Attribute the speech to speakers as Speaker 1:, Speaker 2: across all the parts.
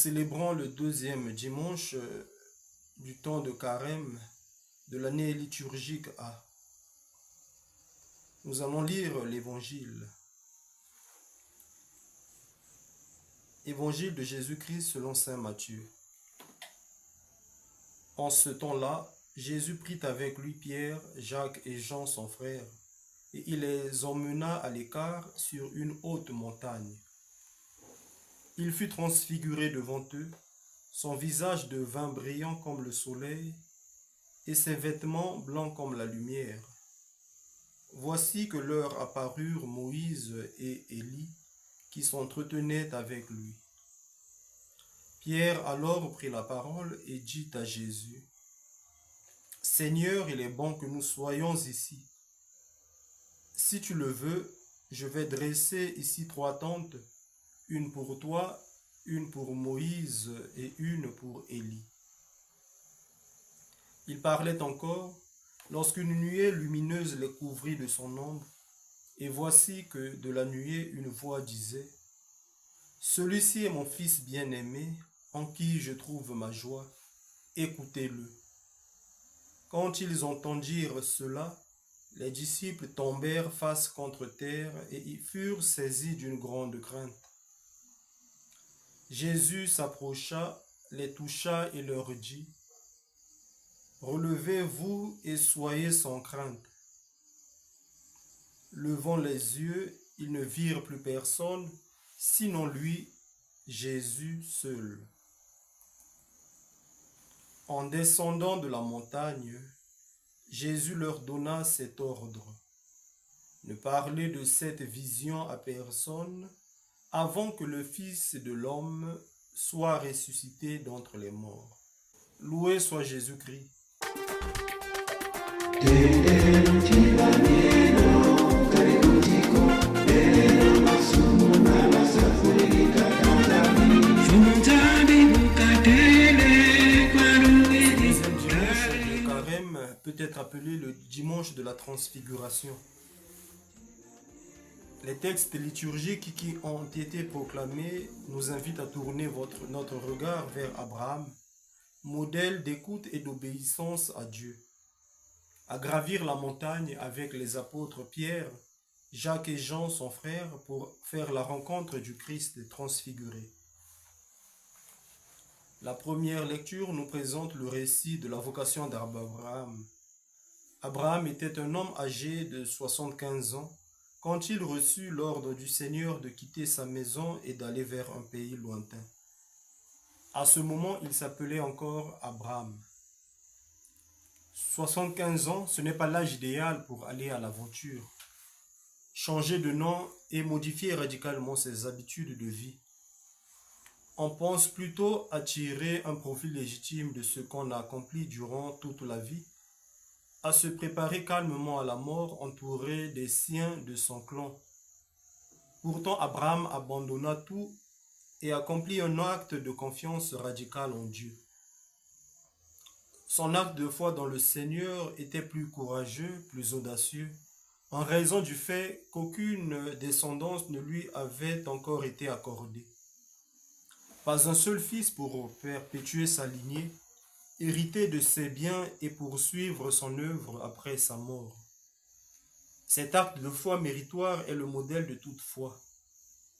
Speaker 1: célébrons le deuxième dimanche du temps de carême de l'année liturgique A. Nous allons lire l'Évangile. Évangile de Jésus-Christ selon saint Matthieu. En ce temps-là, Jésus prit avec lui Pierre, Jacques et Jean son frère, et il les emmena à l'écart sur une haute montagne. Il fut transfiguré devant eux, son visage devint brillant comme le soleil, et ses vêtements blancs comme la lumière. Voici que leur apparurent Moïse et Élie, qui s'entretenaient avec lui. Pierre alors prit la parole et dit à Jésus, « Seigneur, il est bon que nous soyons ici. Si tu le veux, je vais dresser ici 3 tentes, une pour toi, une pour Moïse et une pour Élie. » Il parlait encore, lorsqu'une nuée lumineuse les couvrit de son ombre, et voici que de la nuée une voix disait, « Celui-ci est mon fils bien-aimé, en qui je trouve ma joie, écoutez-le. » Quand ils entendirent cela, les disciples tombèrent face contre terre et ils furent saisis d'une grande crainte. Jésus s'approcha, les toucha et leur dit, « Relevez-vous et soyez sans crainte. » Levant les yeux, ils ne virent plus personne, sinon lui, Jésus seul. En descendant de la montagne, Jésus leur donna cet ordre. Ne parlez de cette vision à personne avant que le Fils de l'homme soit ressuscité d'entre les morts. Loué soit Jésus-Christ. Le carême peut être appelé le dimanche de la transfiguration. Les textes liturgiques qui ont été proclamés nous invitent à tourner notre regard vers Abraham, modèle d'écoute et d'obéissance à Dieu, à gravir la montagne avec les apôtres Pierre, Jacques et Jean, son frère, pour faire la rencontre du Christ transfiguré. La première lecture nous présente le récit de la vocation d'Abraham. Abraham était un homme âgé de 75 ans quand il reçut l'ordre du Seigneur de quitter sa maison et d'aller vers un pays lointain. À ce moment, il s'appelait encore Abraham. 75 ans, ce n'est pas l'âge idéal pour aller à l'aventure, changer de nom et modifier radicalement ses habitudes de vie. On pense plutôt à tirer un profit légitime de ce qu'on a accompli durant toute la vie, à se préparer calmement à la mort entouré des siens de son clan. Pourtant, Abraham abandonna tout et accomplit un acte de confiance radicale en Dieu. Son acte de foi dans le Seigneur était plus courageux, plus audacieux, en raison du fait qu'aucune descendance ne lui avait encore été accordée. Pas un seul fils pour perpétuer sa lignée, hériter de ses biens et poursuivre son œuvre après sa mort. Cet acte de foi méritoire est le modèle de toute foi.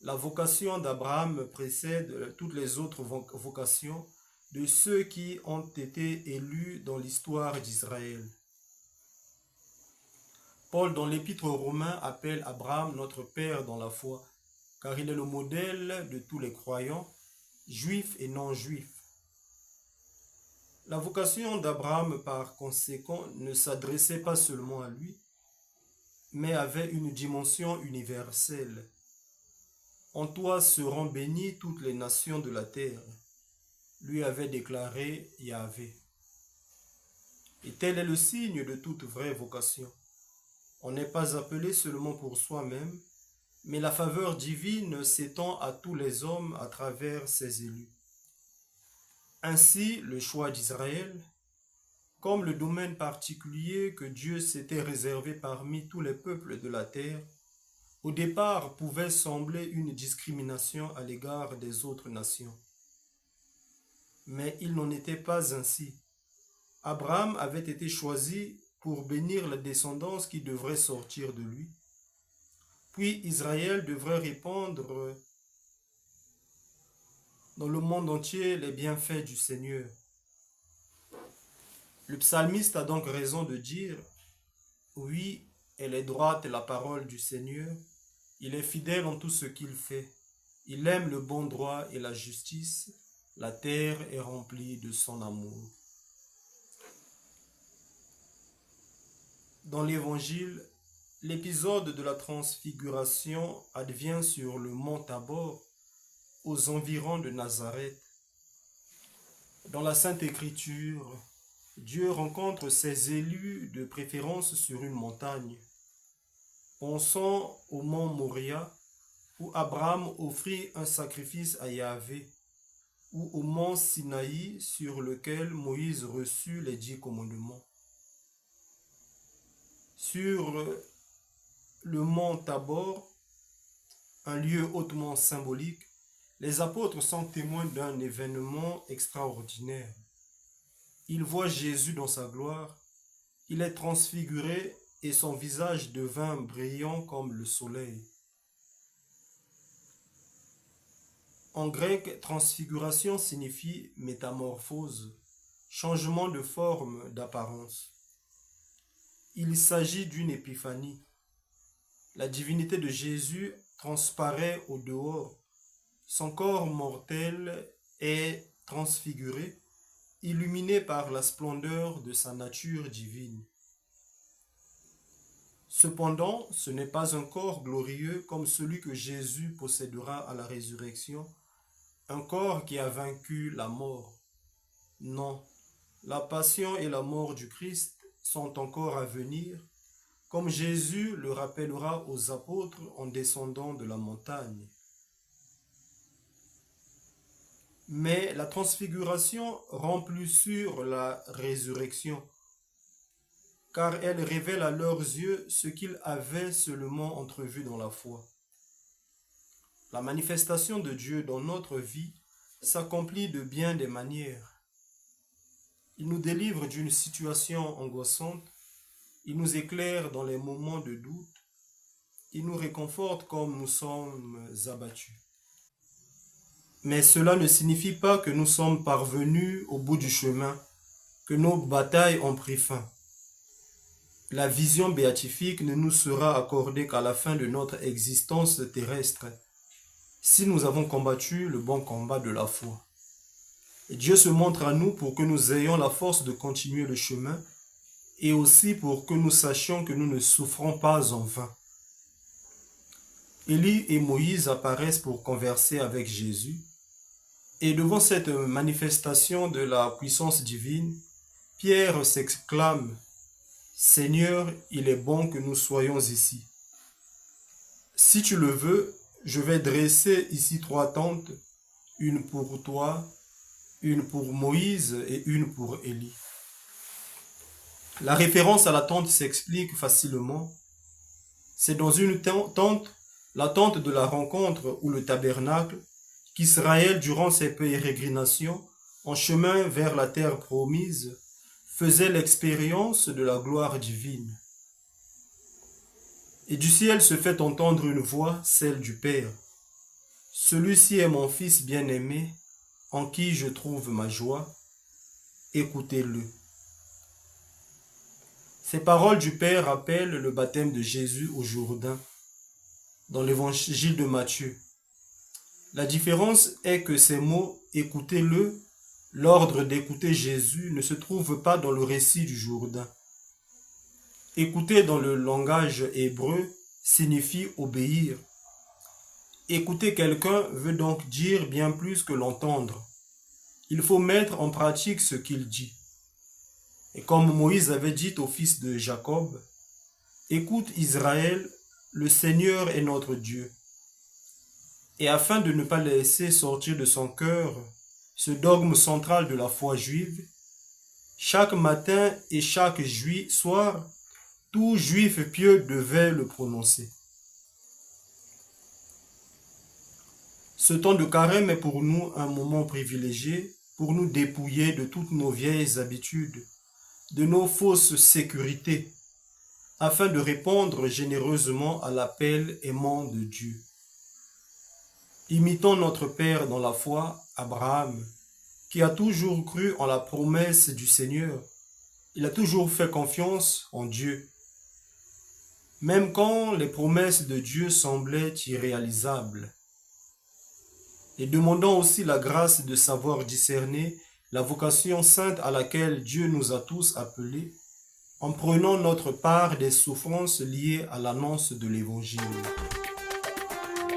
Speaker 1: La vocation d'Abraham précède toutes les autres vocations de ceux qui ont été élus dans l'histoire d'Israël. Paul, dans l'Épître aux Romains, appelle Abraham notre père dans la foi, car il est le modèle de tous les croyants, juifs et non-juifs. La vocation d'Abraham, par conséquent, ne s'adressait pas seulement à lui, mais avait une dimension universelle. En toi seront bénies toutes les nations de la terre, lui avait déclaré Yahvé. Et tel est le signe de toute vraie vocation. On n'est pas appelé seulement pour soi-même, mais la faveur divine s'étend à tous les hommes à travers ses élus. Ainsi, le choix d'Israël, comme le domaine particulier que Dieu s'était réservé parmi tous les peuples de la terre, au départ pouvait sembler une discrimination à l'égard des autres nations. Mais il n'en était pas ainsi. Abraham avait été choisi pour bénir la descendance qui devrait sortir de lui. Puis Israël devrait répandre dans le monde entier les bienfaits du Seigneur. Le psalmiste a donc raison de dire, oui, elle est droite la parole du Seigneur, il est fidèle en tout ce qu'il fait, il aime le bon droit et la justice, la terre est remplie de son amour. Dans l'Évangile, l'épisode de la transfiguration advient sur le mont Tabor, aux environs de Nazareth. Dans la Sainte Écriture, Dieu rencontre ses élus de préférence sur une montagne. Pensons au mont Moria, où Abraham offrit un sacrifice à Yahvé, ou au mont Sinaï, sur lequel Moïse reçut les 10 commandements. Sur le mont Tabor, un lieu hautement symbolique, les apôtres sont témoins d'un événement extraordinaire. Ils voient Jésus dans sa gloire, il est transfiguré et son visage devint brillant comme le soleil. En grec, transfiguration signifie métamorphose, changement de forme, d'apparence. Il s'agit d'une épiphanie. La divinité de Jésus transparaît au dehors. Son corps mortel est transfiguré, illuminé par la splendeur de sa nature divine. Cependant, ce n'est pas un corps glorieux comme celui que Jésus possédera à la résurrection, un corps qui a vaincu la mort. Non, la passion et la mort du Christ sont encore à venir, comme Jésus le rappellera aux apôtres en descendant de la montagne. Mais la transfiguration rend plus sûre la résurrection, car elle révèle à leurs yeux ce qu'ils avaient seulement entrevu dans la foi. La manifestation de Dieu dans notre vie s'accomplit de bien des manières. Il nous délivre d'une situation angoissante, il nous éclaire dans les moments de doute, il nous réconforte comme nous sommes abattus. Mais cela ne signifie pas que nous sommes parvenus au bout du chemin, que nos batailles ont pris fin. La vision béatifique ne nous sera accordée qu'à la fin de notre existence terrestre, si nous avons combattu le bon combat de la foi. Et Dieu se montre à nous pour que nous ayons la force de continuer le chemin et aussi pour que nous sachions que nous ne souffrons pas en vain. Élie et Moïse apparaissent pour converser avec Jésus. Et devant cette manifestation de la puissance divine, Pierre s'exclame, « Seigneur, il est bon que nous soyons ici. Si tu le veux, je vais dresser ici 3 tentes, une pour toi, une pour Moïse et une pour Élie. » La référence à la tente s'explique facilement. C'est dans une tente, la tente de la rencontre ou le tabernacle, qu'Israël, durant ses pérégrinations, en chemin vers la terre promise, faisait l'expérience de la gloire divine. Et du ciel se fait entendre une voix, celle du Père. « Celui-ci est mon Fils bien-aimé, en qui je trouve ma joie. Écoutez-le. » Ces paroles du Père rappellent le baptême de Jésus au Jourdain, dans l'évangile de Matthieu. La différence est que ces mots « écoutez-le », l'ordre d'écouter Jésus ne se trouve pas dans le récit du Jourdain. Écouter dans le langage hébreu signifie obéir. Écouter quelqu'un veut donc dire bien plus que l'entendre. Il faut mettre en pratique ce qu'il dit. Et comme Moïse avait dit au fils de Jacob, « Écoute Israël, le Seigneur est notre Dieu. » Et afin de ne pas laisser sortir de son cœur ce dogme central de la foi juive, chaque matin et chaque soir, tout juif pieux devait le prononcer. Ce temps de carême est pour nous un moment privilégié pour nous dépouiller de toutes nos vieilles habitudes, de nos fausses sécurités, afin de répondre généreusement à l'appel aimant de Dieu. Imitons notre Père dans la foi, Abraham, qui a toujours cru en la promesse du Seigneur. Il a toujours fait confiance en Dieu, même quand les promesses de Dieu semblaient irréalisables. Et demandons aussi la grâce de savoir discerner la vocation sainte à laquelle Dieu nous a tous appelés, en prenant notre part des souffrances liées à l'annonce de l'Évangile.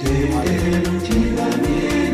Speaker 1: Amen.